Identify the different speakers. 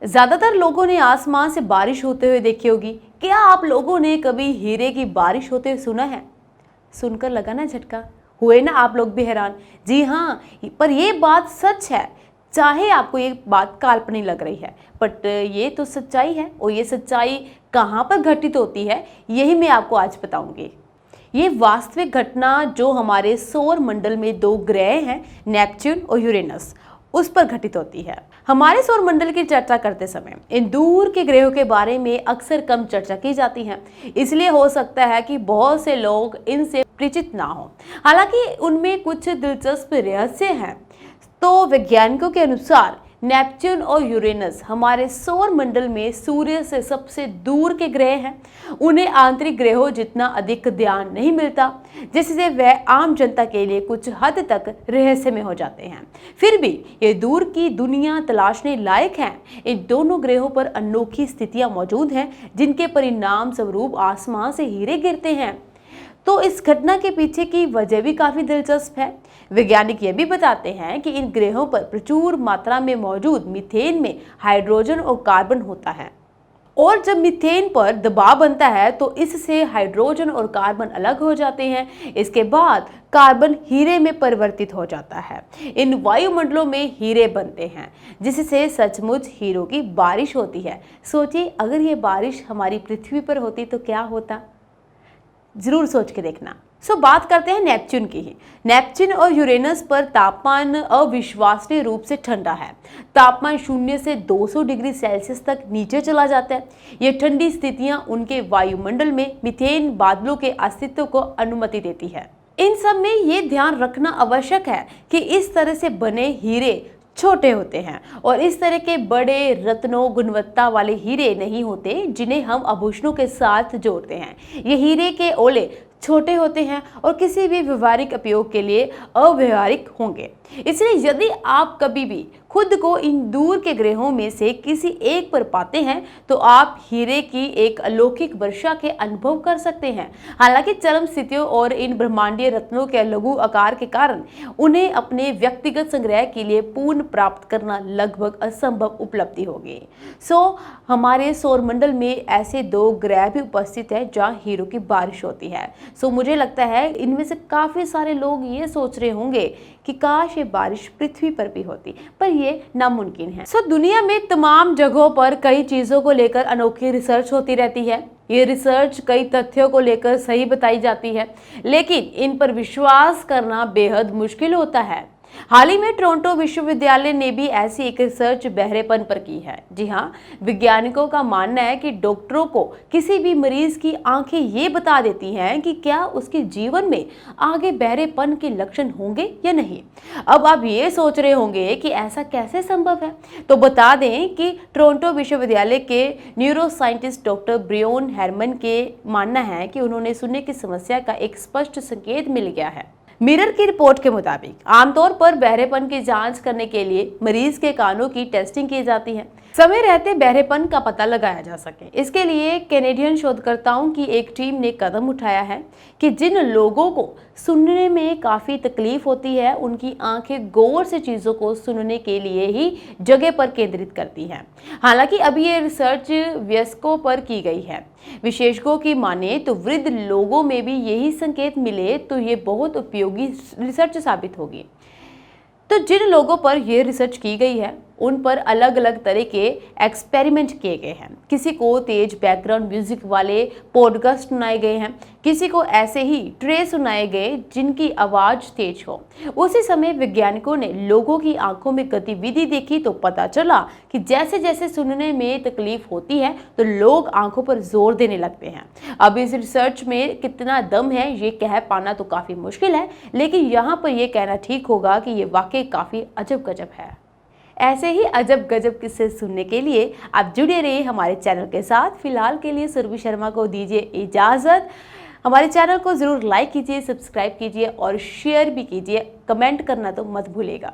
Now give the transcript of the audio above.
Speaker 1: ज्यादातर लोगों ने आसमान से बारिश होते हुए देखी होगी। क्या आप लोगों ने कभी हीरे की बारिश होते हुए सुना है? सुनकर लगा ना झटका, हुए ना आप लोग भी हैरान। जी हाँ, पर ये बात सच है। चाहे आपको ये बात काल्पनिक लग रही है, बट ये तो सच्चाई है। और ये सच्चाई कहाँ पर घटित होती है, यही मैं आपको आज बताऊंगी। ये वास्तविक घटना जो हमारे सौर मंडल में दो ग्रह हैं, नेपच्यून और यूरेनस, उस पर घटित होती है। हमारे सौर मंडल की चर्चा करते समय इन दूर के ग्रहों के बारे में अक्सर कम चर्चा की जाती है, इसलिए हो सकता है कि बहुत से लोग इनसे परिचित ना हो। हालांकि उनमें कुछ दिलचस्प रहस्य हैं। तो वैज्ञानिकों के अनुसार नेपच्यून और यूरेनस हमारे सौर मंडल में सूर्य से सबसे दूर के ग्रह हैं। उन्हें आंतरिक ग्रहों जितना अधिक ध्यान नहीं मिलता, जिससे वह आम जनता के लिए कुछ हद तक रहस्यमय हो जाते हैं। फिर भी ये दूर की दुनिया तलाशने लायक हैं। इन दोनों ग्रहों पर अनोखी स्थितियां मौजूद हैं, जिनके परिणाम स्वरूप आसमान से हीरे गिरते हैं। तो इस घटना के पीछे की वजह भी काफी दिलचस्प है। वैज्ञानिक ये भी बताते हैं कि इन ग्रहों पर प्रचुर मात्रा में मौजूद मीथेन में हाइड्रोजन और कार्बन होता है, और जब मीथेन पर दबाव बनता है तो इससे हाइड्रोजन और कार्बन अलग हो जाते हैं। इसके बाद कार्बन हीरे में परिवर्तित हो जाता है। इन वायुमंडलों में हीरे बनते हैं, जिससे सचमुच हीरों की बारिश होती है। सोचिए, अगर ये बारिश हमारी पृथ्वी पर होती तो क्या होता? जरूर सोच के देखना। बात करते हैं नेपच्यून की ही। नेपच्यून और यूरेनस पर तापमान अविश्वसनीय रूप से ठंडा है। तापमान 0 से 200 डिग्री सेल्सियस तक नीचे चला जाता है। ये ठंडी स्थितियां उनके वायुमंडल में मीथेन बादलों के अस्तित्व को अनुमति देती है। इन सब में ये ध्यान रखना आवश्यक है कि इस तरह से बने हीरे छोटे होते हैं, और इस तरह के बड़े रत्नों गुणवत्ता वाले हीरे नहीं होते जिन्हें हम आभूषणों के साथ जोड़ते हैं। ये हीरे के ओले छोटे होते हैं और किसी भी व्यवहारिक उपयोग के लिए अव्यवहारिक होंगे। इसलिए यदि आप कभी भी खुद को इन दूर के ग्रहों में से किसी एक पर पाते हैं तो आप हीरे की एक अलौकिक वर्षा के अनुभव कर सकते हैं। हालांकि चरम स्थितियों और इन ब्रह्मांडीय रत्नों के लघु आकार के कारण उन्हें अपने व्यक्तिगत संग्रह के लिए पूर्ण प्राप्त करना लगभग असंभव उपलब्धि होगी। हमारे सौरमंडल में ऐसे दो ग्रह भी उपस्थित है जहाँ हीरों की बारिश होती है। मुझे लगता है इनमें से काफी सारे लोग ये सोच रहे होंगे कि काश ये बारिश पृथ्वी पर भी होती, पर ये नामुमकिन है। दुनिया में तमाम जगहों पर कई चीजों को लेकर अनोखी रिसर्च होती रहती है। ये रिसर्च कई तथ्यों को लेकर सही बताई जाती है, लेकिन इन पर विश्वास करना बेहद मुश्किल होता है। हाल ही में टोरंटो विश्वविद्यालय ने भी ऐसी एक रिसर्च बहरेपन पर की है। जी हाँ, वैज्ञानिकों का मानना है कि डॉक्टरों को किसी भी मरीज की आंखें ये बता देती हैं कि क्या उसके जीवन में आगे बहरेपन के लक्षण होंगे या नहीं। अब आप ये सोच रहे होंगे कि ऐसा कैसे संभव है, तो बता दें कि टोरंटो विश्वविद्यालय के न्यूरोसाइंटिस्ट डॉक्टर ब्रियोन हेरमन के मानना है कि उन्होंने सुनने की समस्या का एक स्पष्ट संकेत मिल गया है। मिरर की रिपोर्ट के मुताबिक आमतौर पर बहरेपन की जांच करने के लिए मरीज के कानों की टेस्टिंग की जाती है, समय रहते बहरेपन का पता लगाया जा सके। इसके लिए कैनेडियन शोधकर्ताओं की एक टीम ने कदम उठाया है कि जिन लोगों को सुनने में काफी तकलीफ होती है, उनकी आंखें गौर से चीजों को सुनने के लिए ही जगह पर केंद्रित करती हैं। हालांकि अभी ये रिसर्च वयस्कों पर की गई है। विशेषज्ञों की माने तो वृद्ध लोगों में भी यही संकेत मिले तो ये बहुत उपयोगी रिसर्च साबित होगी। तो जिन लोगों पर यह रिसर्च की गई है उन पर अलग अलग तरह के एक्सपेरिमेंट किए गए हैं। किसी को तेज बैकग्राउंड म्यूजिक वाले पॉडकास्ट सुनाए गए हैं, किसी को ऐसे ही ट्रे सुनाए गए जिनकी आवाज तेज हो। उसी समय वैज्ञानिकों ने लोगों की आंखों में गतिविधि देखी तो पता चला कि जैसे जैसे सुनने में तकलीफ होती है तो लोग आंखों पर जोर देने लगते हैं। अब इस रिसर्च में कितना दम है ये कह पाना तो काफी मुश्किल है, लेकिन यहाँ पर यह कहना ठीक होगा कि ये वाकई काफी अजब गजब है। ऐसे ही अजब गजब किस्से सुनने के लिए आप जुड़े रहिए हमारे चैनल के साथ। फिलहाल के लिए सुरभि शर्मा को दीजिए इजाजत। हमारे चैनल को जरूर लाइक कीजिए, सब्सक्राइब कीजिए और शेयर भी कीजिए। कमेंट करना तो मत भूलिएगा।